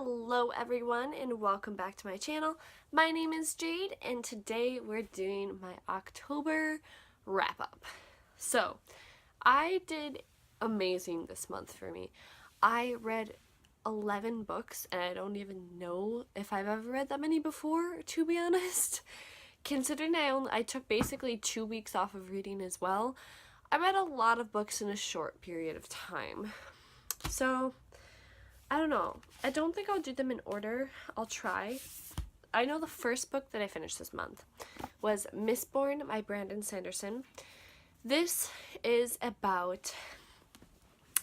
Hello everyone and welcome back to my channel. My name is Jade and today we're doing my October wrap up. So I did amazing this month for me. I read 11 books and I don't even know if I've ever read that many before, to be honest. Considering I took basically 2 weeks off of reading as well, I read a lot of books in a short period of time. So I don't know. I don't think I'll do them in order. I'll try. I know the first book that I finished this month was Mistborn by Brandon Sanderson. This is about,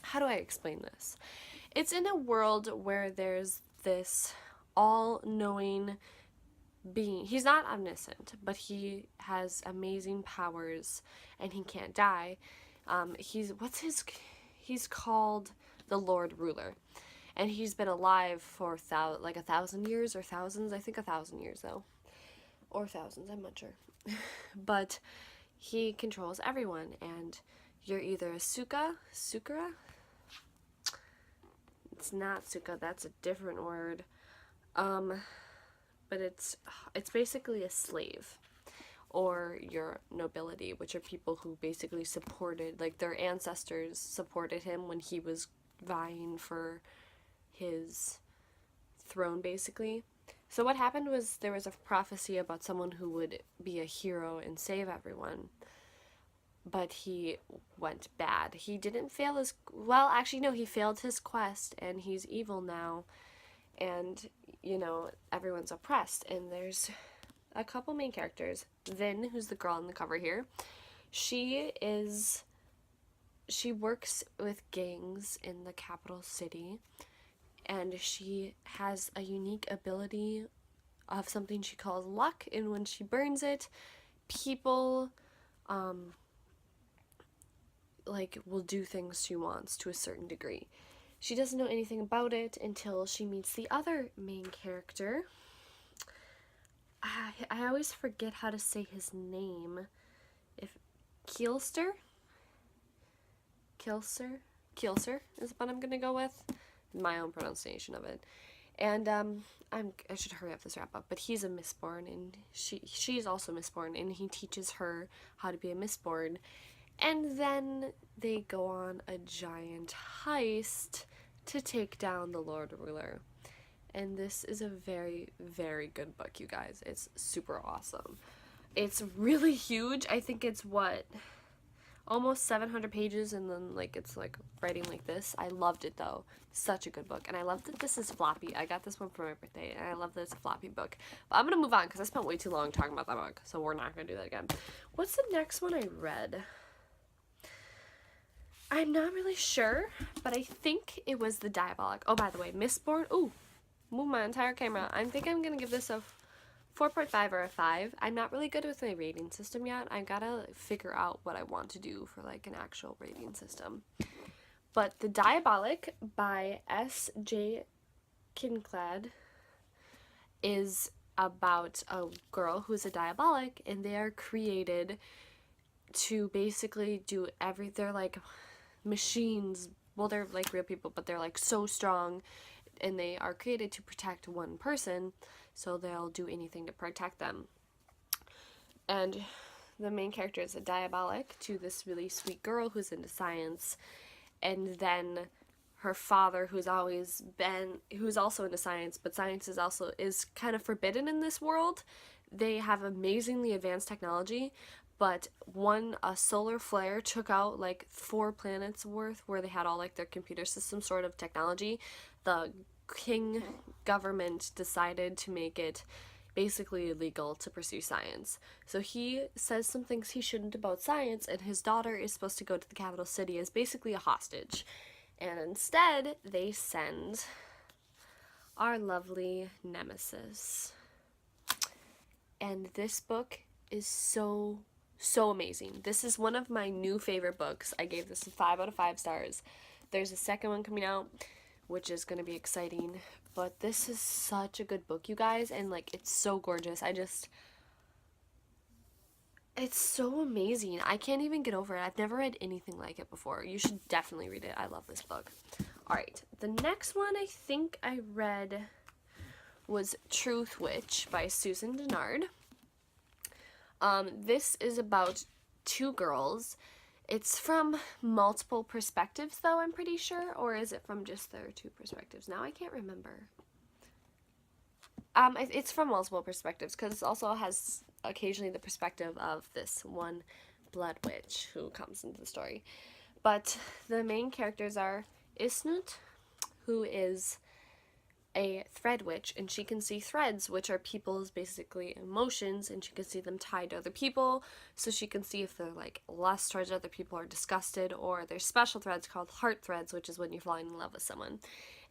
how do I explain this? It's in a world where there's this all-knowing being. He's not omniscient, but he has amazing powers and he can't die. He's called the Lord Ruler. And he's been alive for like 1,000 years or thousands. I think 1,000 years though. Or thousands, I'm not sure. But he controls everyone and you're either a Sukra? It's not Sukra, that's a different word. But it's basically a slave. Or your nobility, which are people who basically supported, like their ancestors supported him when he was vying for his throne, basically. So what happened was there was a prophecy about someone who would be a hero and save everyone, but he went bad. He didn't fail his, well, actually no, he failed his quest and he's evil now, and you know, everyone's oppressed. And there's a couple main characters. Vin, who's the girl on the cover here, she works with gangs in the capital city, and she has a unique ability of something she calls luck, and when she burns it, people like will do things she wants to a certain degree. She doesn't know anything about it until she meets the other main character. I always forget how to say his name. Kielster is what I'm gonna go with. My own pronunciation of it. And I should hurry up this wrap up, but he's a Mistborn and she's also Mistborn, and he teaches her how to be a Mistborn. And then they go on a giant heist to take down the Lord Ruler. And this is a very, very good book, you guys. It's super awesome. It's really huge. I think it's almost 700 pages, and then it's like writing like this. I loved it though. Such a good book. And I love that this is floppy. I got this one for my birthday, and I love that it's a floppy book. But I'm gonna move on because I spent way too long talking about that book, so we're not gonna do that again. What's the next one I read? I'm not really sure, but I think it was the Diabolic. Oh, by the way, Mistborn. Ooh, move my entire camera. I think I'm gonna give this a 4.5 or a 5. I'm not really good with my rating system yet. I gotta figure out what I want to do for like an actual rating system. But the Diabolic by S.J. Kinclad is about a girl who's a diabolic, and they are created to basically do they're like machines. Well, they're like real people, but they're like so strong, and they are created to protect one person, so they'll do anything to protect them. And the main character is a diabolic to this really sweet girl who's into science, and then her father, who's also into science, but science is kind of forbidden in this world. They have amazingly advanced technology, but a solar flare took out like 4 planets worth where they had all like their computer system sort of technology. The king government decided to make it basically illegal to pursue science. So he says some things he shouldn't about science, and his daughter is supposed to go to the capital city as basically a hostage. And instead, they send our lovely nemesis. And this book is so amazing. This is one of my new favorite books. I gave this a 5 out of 5 stars. There's a second one coming out, which is going to be exciting, but this is such a good book, you guys, and like it's so gorgeous. It's so amazing. I can't even get over it. I've never read anything like it before. You should definitely read it. I love this book. Alright, the next one I think I read was Truth Witch by Susan Dennard. This is about two girls. It's from multiple perspectives, though, I'm pretty sure. Or is it from just their two perspectives? Now I can't remember. It's from multiple perspectives, because it also has occasionally the perspective of this one blood witch who comes into the story. But the main characters are Isnut, who is a thread witch, and she can see threads, which are people's basically emotions, and she can see them tied to other people, so she can see if they're like lust towards other people or disgusted, or there's special threads called heart threads, which is when you're falling in love with someone.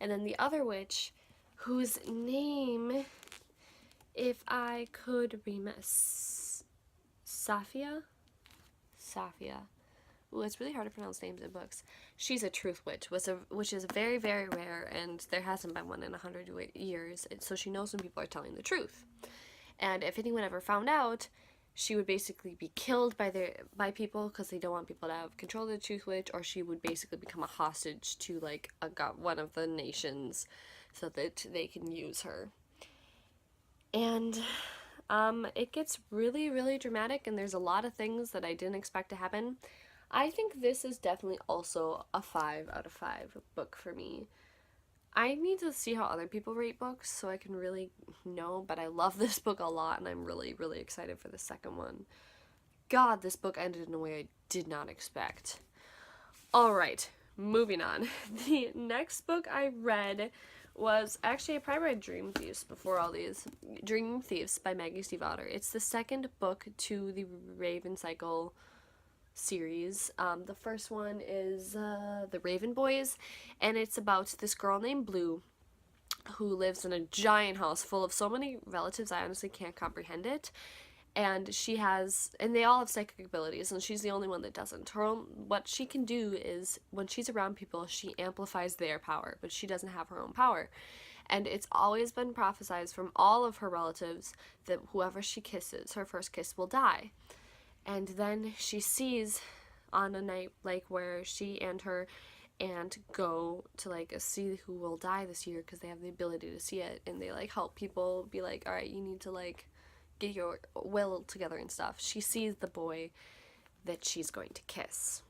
And then the other witch, whose name, if I could remember, Safia? Ooh, it's really hard to pronounce names in books. She's a truth witch, which is very, very rare, and there hasn't been one in 100 years, so she knows when people are telling the truth. And if anyone ever found out, she would basically be killed by people because they don't want people to have control of the truth witch, or she would basically become a hostage to like one of the nations so that they can use her. And it gets really, really dramatic, and there's a lot of things that I didn't expect to happen. I think this is definitely also a 5 out of 5 book for me. I need to see how other people rate books so I can really know, but I love this book a lot, and I'm really, really excited for the second one. God, this book ended in a way I did not expect. Alright, moving on. The next book I read was, actually I probably read Dream Thieves before all these. Dream Thieves by Maggie Stiefvater. It's the second book to the Raven Cycle series. The first one is The Raven Boys, and it's about this girl named Blue who lives in a giant house full of so many relatives I honestly can't comprehend it. And they all have psychic abilities, and she's the only one that doesn't. What she can do is, when she's around people, she amplifies their power, but she doesn't have her own power. And it's always been prophesied from all of her relatives that whoever she kisses, her first kiss, will die. And then she sees on a night like where she and her aunt go to like see who will die this year, because they have the ability to see it, and they like help people be like, all right, you need to like get your will together and stuff. She sees the boy that she's going to kiss.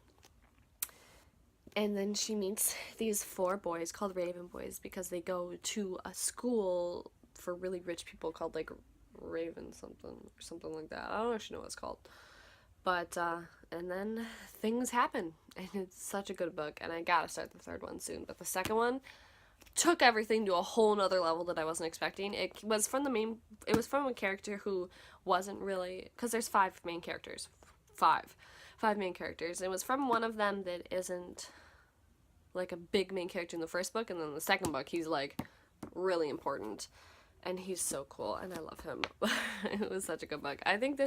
And then she meets these 4 boys called Raven Boys, because they go to a school for really rich people called like Raven something or something like that. I don't actually know what it's called. But, and then things happen, and it's such a good book, and I gotta start the third one soon. But the second one took everything to a whole nother level that I wasn't expecting. It was from a character who wasn't really, because there's 5 main characters. 5 main characters. It was from one of them that isn't like a big main character in the first book, and then the second book he's like really important, and he's so cool, and I love him. It was such a good book. I think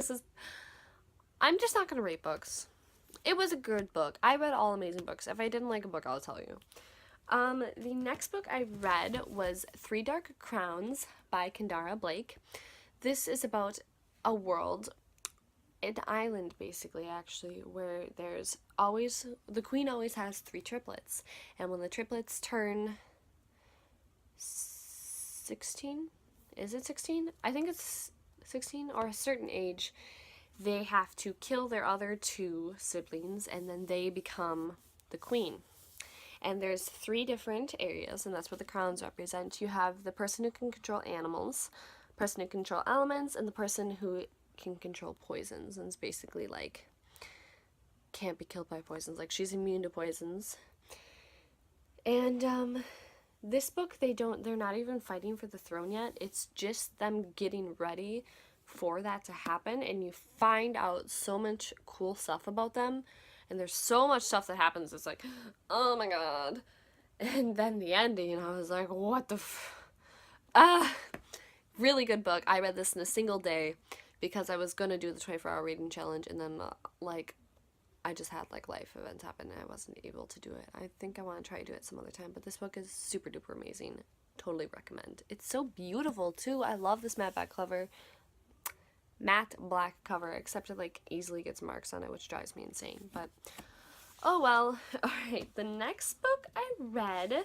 I'm just not gonna rate books. It was a good book. I read all amazing books. If I didn't like a book, I'll tell you. The next book I read was 3 Dark Crowns by Kendara Blake. This is about a world, an island basically, actually, where the queen always has 3 triplets. And when the triplets turn 16, is it 16? I think it's 16, or a certain age, they have to kill their other 2 siblings, and then they become the queen. And there's 3 different areas, and that's what the crowns represent. You have the person who can control animals, person who can control elements, and the person who can control poisons, and it's basically like can't be killed by poisons. Like, she's immune to poisons. And this book, they're not even fighting for the throne yet. It's just them getting ready for that to happen, and you find out so much cool stuff about them, and there's so much stuff that happens. It's like, oh my god. And then the ending, I was like, what the really good book. I read this in a single day because I was gonna do the 24-hour reading challenge, and then I just had like life events happen and I wasn't able to do it. I think I want to try to do it some other time, but this book is super duper amazing. Totally recommend. It's so beautiful too. I love this matte black cover, except it like easily gets marks on it, which drives me insane, but oh well. Alright, the next book I read,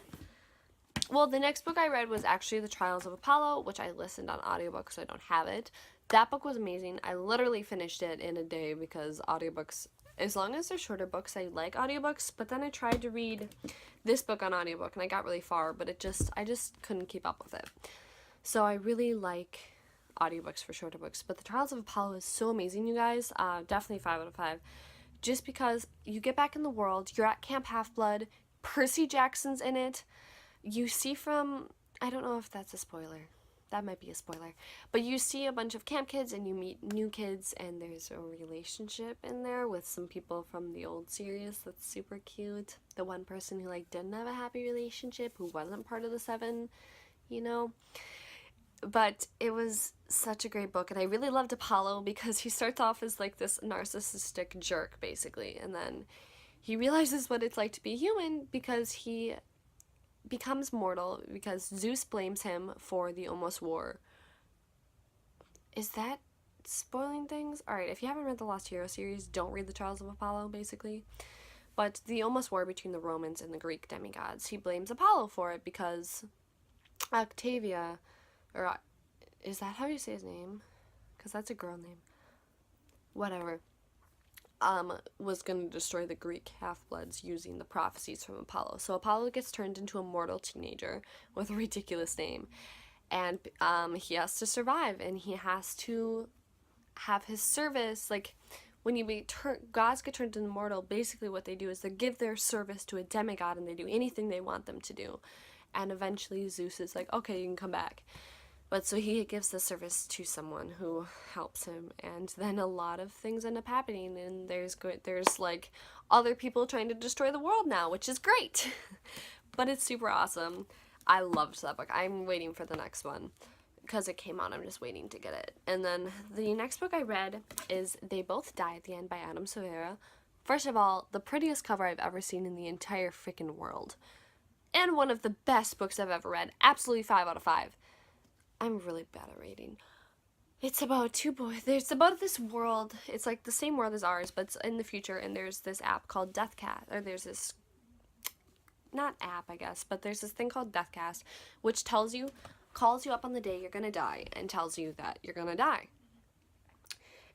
well, the next book I read was actually The Trials of Apollo, which I listened on audiobook, so I don't have it. That book was amazing. I literally finished it in a day because audiobooks, as long as they're shorter books, I like audiobooks. But then I tried to read this book on audiobook and I got really far, but I just couldn't keep up with it. So I really like audiobooks for shorter books. But The Trials of Apollo is so amazing, you guys. Definitely 5 out of 5. Just because you get back in the world, you're at Camp Half-Blood, Percy Jackson's in it. You see from, I don't know if that's a spoiler. That might be a spoiler. But you see a bunch of camp kids and you meet new kids and there's a relationship in there with some people from the old series that's super cute. The one person who like didn't have a happy relationship, who wasn't part of the 7, you know. But it was such a great book, and I really loved Apollo because he starts off as like this narcissistic jerk basically, and then he realizes what it's like to be human because he becomes mortal because Zeus blames him for the Almost War. Is that spoiling things? Alright, if you haven't read the Lost Hero series, don't read the Trials of Apollo, basically. But the Almost War between the Romans and the Greek demigods, he blames Apollo for it because Octavia, or is that how you say his name? Because that's a girl name. Whatever. Was going to destroy the Greek half-bloods using the prophecies from Apollo. So Apollo gets turned into a mortal teenager with a ridiculous name. And he has to survive, and he has to have his service, like, when gods get turned into mortal, basically what they do is they give their service to a demigod, and they do anything they want them to do. And eventually Zeus is like, okay, you can come back. But so he gives the service to someone who helps him, and then a lot of things end up happening, and there's like other people trying to destroy the world now, which is great. But it's super awesome. I loved that book. I'm waiting for the next one because it came out. I'm just waiting to get it. And then the next book I read is They Both Die at the End by Adam Silvera. First of all, the prettiest cover I've ever seen in the entire freaking world. And one of the best books I've ever read. Absolutely 5 out of 5. I'm really bad at reading. It's about 2 boys. There's about this world. It's like the same world as ours, but it's in the future, and there's this app called Deathcast, or there's this, not app, I guess, but there's this thing called Deathcast, which calls you up on the day you're gonna die, and tells you that you're gonna die.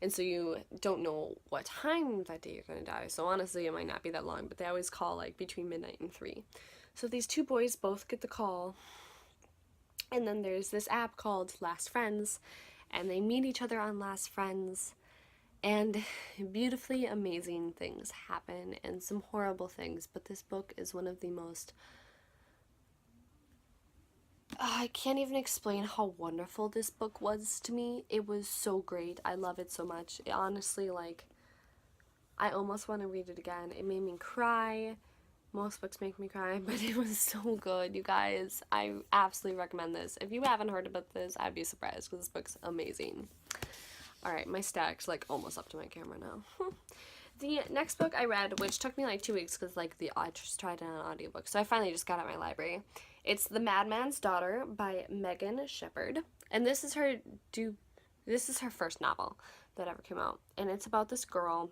And so you don't know what time that day you're gonna die, so honestly it might not be that long, but they always call like between midnight and 3. So these 2 boys both get the call. And then there's this app called Last Friends, and they meet each other on Last Friends, and beautifully amazing things happen, and some horrible things, but this book is one of the most, I can't even explain how wonderful this book was to me. It was so great. I love it so much. It honestly, like, I almost want to read it again. It made me cry. Most books make me cry, but it was so good, you guys. I absolutely recommend this. If you haven't heard about this, I'd be surprised because this book's amazing. Alright, my stack's like almost up to my camera now. The next book I read, which took me like 2 weeks because like I just tried it on audiobook, so I finally just got it at my library. It's The Madman's Daughter by Megan Shepherd, and this is her first novel that ever came out, and it's about this girl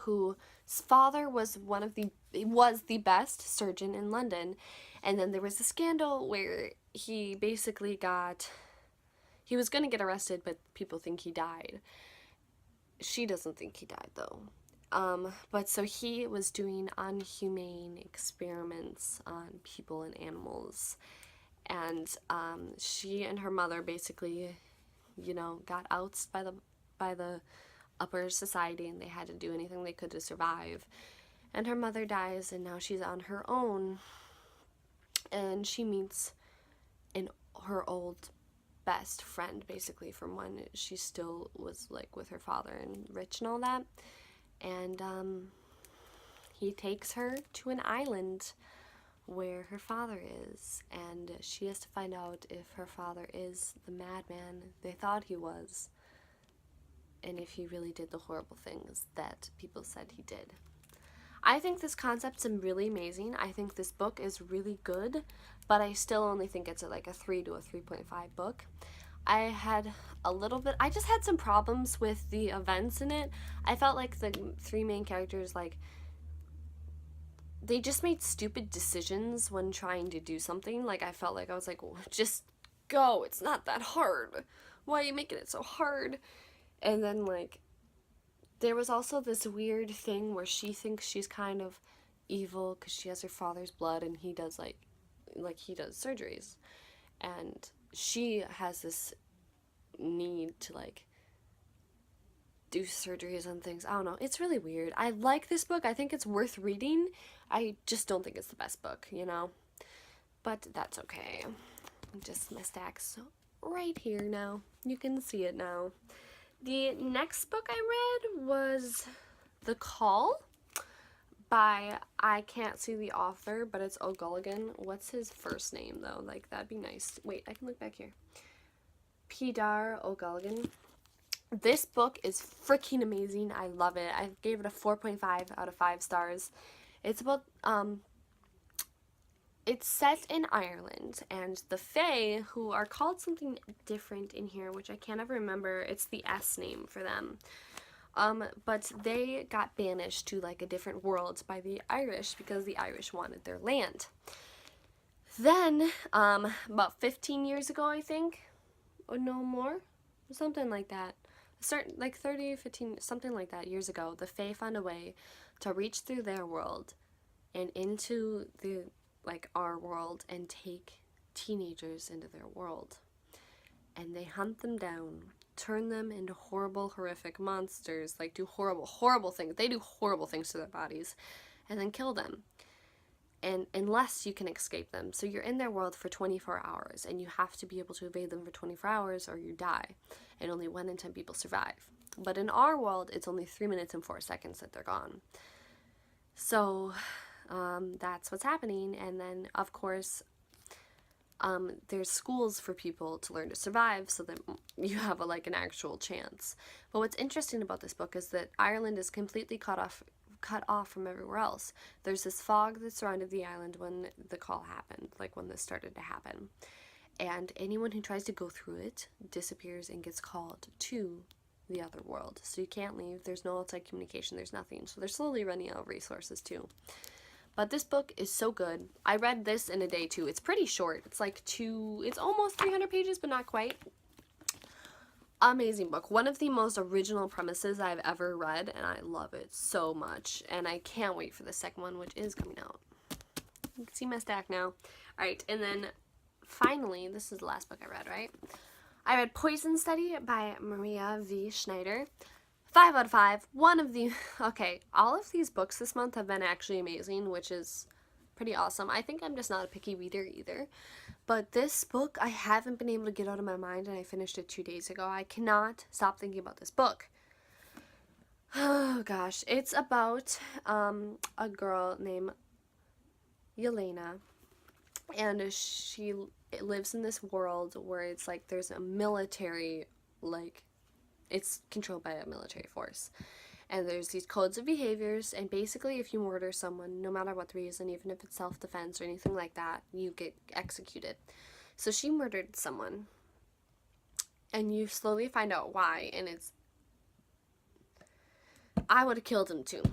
whose father was the best surgeon in London, and then there was a scandal where he basically he was gonna get arrested, but people think he died. She doesn't think he died though. But so he was doing unhumane experiments on people and animals, and she and her mother basically, you know, got outsed by the upper society, and they had to do anything they could to survive. And her mother dies, and now she's on her own, and she meets her old best friend, basically, from when she still was like with her father and rich and all that. And he takes her to an island where her father is, and she has to find out if her father is the madman they thought he was, and if he really did the horrible things that people said he did. I think this concept's really amazing. I think this book is really good, but I still only think it's like a 3 to a 3.5 book. I just had some problems with the events in it. I felt like the 3 main characters, like, they just made stupid decisions when trying to do something. Like, I felt like I was like, well, just go, it's not that hard, why are you making it so hard? And then, like, there was also this weird thing where she thinks she's kind of evil because she has her father's blood, and he does like he does surgeries, and she has this need to like do surgeries and things. I don't know, it's really weird. I like this book, I think it's worth reading. I just don't think it's the best book, you know, but that's okay. Just my stacks right here now, you can see it now. The next book I read was The Call by, I can't see the author, but it's O'Gulligan. What's his first name though? Like, that'd be nice. Wait, I can look back here. Pidar O'Gulligan. This book is freaking amazing. I love it. I gave it a 4.5 out of 5 stars. It's about, it's set in Ireland, and the Fae, who are called something different in here, which I can't ever remember. It's the S name for them. But they got banished to like a different world by the Irish because the Irish wanted their land. Then, about 15 years ago, I think, or no more, something like that, like 30, 15, something like that, years ago, the Fae found a way to reach through their world and into the, like, our world and take teenagers into their world. And they hunt them down, turn them into horrible, horrific monsters, like do horrible, horrible things. They do horrible things to their bodies, and then kill them. And unless you can escape them. So you're in their world for 24 hours, and you have to be able to evade them for 24 hours or you die. And only 1 in 10 people survive. But in our world, it's only 3 minutes and 4 seconds that they're gone. So that's what's happening. And then, of course, there's schools for people to learn to survive so that you have like an actual chance. But what's interesting about this book is that Ireland is completely cut off from everywhere else. There's this fog that surrounded the island when the call happened, like when this started to happen. And anyone who tries to go through it disappears and gets called to the other world. So you can't leave, there's no outside communication, there's nothing. So they're slowly running out of resources too. But this book is so good. I read this in a day too. It's pretty short. It's like it's almost 300 pages, but not quite. Amazing book. One of the most original premises I've ever read, and I love it so much. And I can't wait for the second one, which is coming out. You can see my stack now. Alright, and then finally, this is the last book I read, right? I read Poison Study by Maria V. Schneider. 5 out of 5. One of the... Okay, all of these books this month have been actually amazing, which is pretty awesome. I think I'm just not a picky reader either. But this book, I haven't been able to get out of my mind, and I finished it 2 days ago. I cannot stop thinking about this book. Oh, gosh. It's about a girl named Yelena, and she lives in this world where it's like there's a military, like... It's controlled by a military force. And there's these codes of behaviors, and basically if you murder someone, no matter what the reason, even if it's self-defense or anything like that, you get executed. So she murdered someone, and you slowly find out why, and it's... I would have killed him too.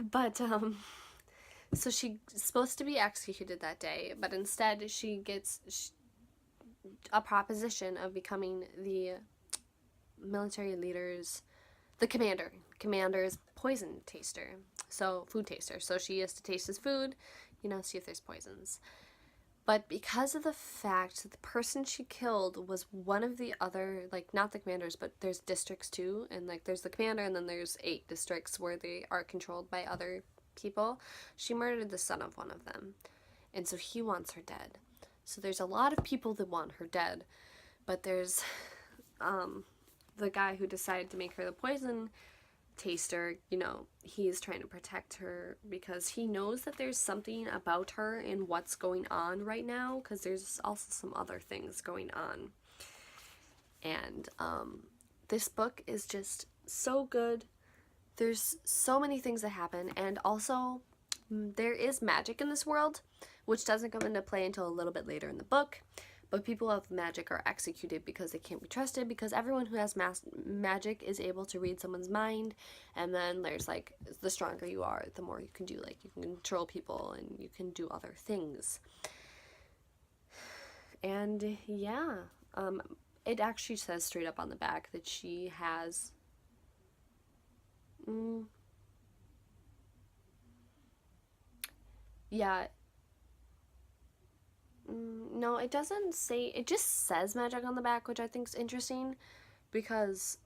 But, so she's supposed to be executed that day, but instead she gets a proposition of becoming the military leader's, the commander's poison taster, so food taster. So she has to taste his food, you know, see if there's poisons. But because of the fact that the person she killed was one of the other, like, not the commanders, but there's districts too, and like there's the commander and then there's 8 districts where they are controlled by other people, she murdered the son of one of them, and so he wants her dead. So there's a lot of people that want her dead, but there's the guy who decided to make her the poison taster, you know, he's trying to protect her because he knows that there's something about her and what's going on right now, because there's also some other things going on. And this book is just so good. There's so many things that happen, and also there is magic in this world, which doesn't come into play until a little bit later in the book. but people of magic are executed because they can't be trusted, because everyone who has magic is able to read someone's mind, and then there's like, the stronger you are, the more you can do, like you can control people and you can do other things. And yeah, it actually says straight up on the back that she has yeah. No, it doesn't say, it just says magic on the back, which I think is interesting, because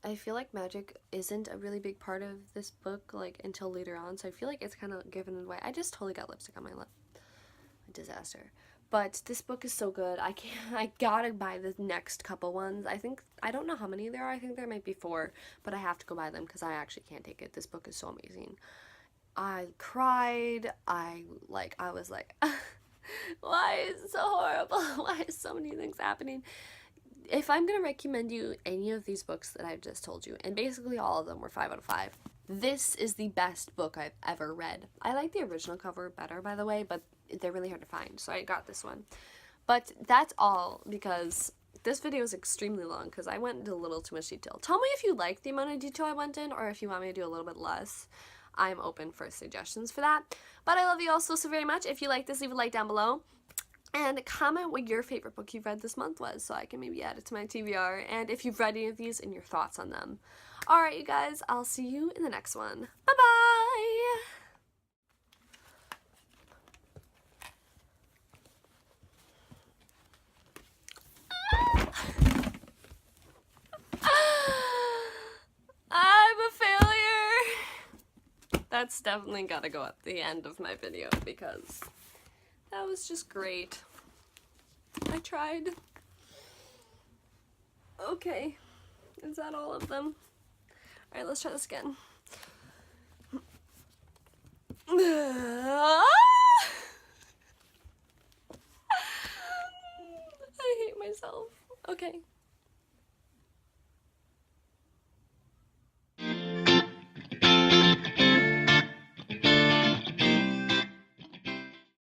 I feel like magic isn't a really big part of this book, like, until later on, so I feel like it's kind of given away. I just totally got lipstick on my lip. A disaster. But this book is so good. I gotta buy the next couple ones. I don't know how many there are. I think there might be 4, but I have to go buy them because I actually can't take it. This book is so amazing. I cried. I was like, why is it so horrible? Why is so many things happening? If I'm gonna recommend you any of these books that I've just told you, and basically all of them were 5 out of 5, this is the best book I've ever read. I like the original cover better, by the way, but they're really hard to find, so I got this one. But that's all, because this video is extremely long, because I went into a little too much detail. Tell me if you like the amount of detail I went in, or if you want me to do a little bit less. I'm open for suggestions for that. But I love you all so very much. If you like this, leave a like down below. And comment what your favorite book you've read this month was, so I can maybe add it to my TBR. And if you've read any of these and your thoughts on them. Alright, you guys, I'll see you in the next one. Bye-bye! I'm a failure! That's definitely gotta go at the end of my video, because that was just great. I tried. Okay. Is that all of them? Alright, let's try this again. I hate myself. Okay.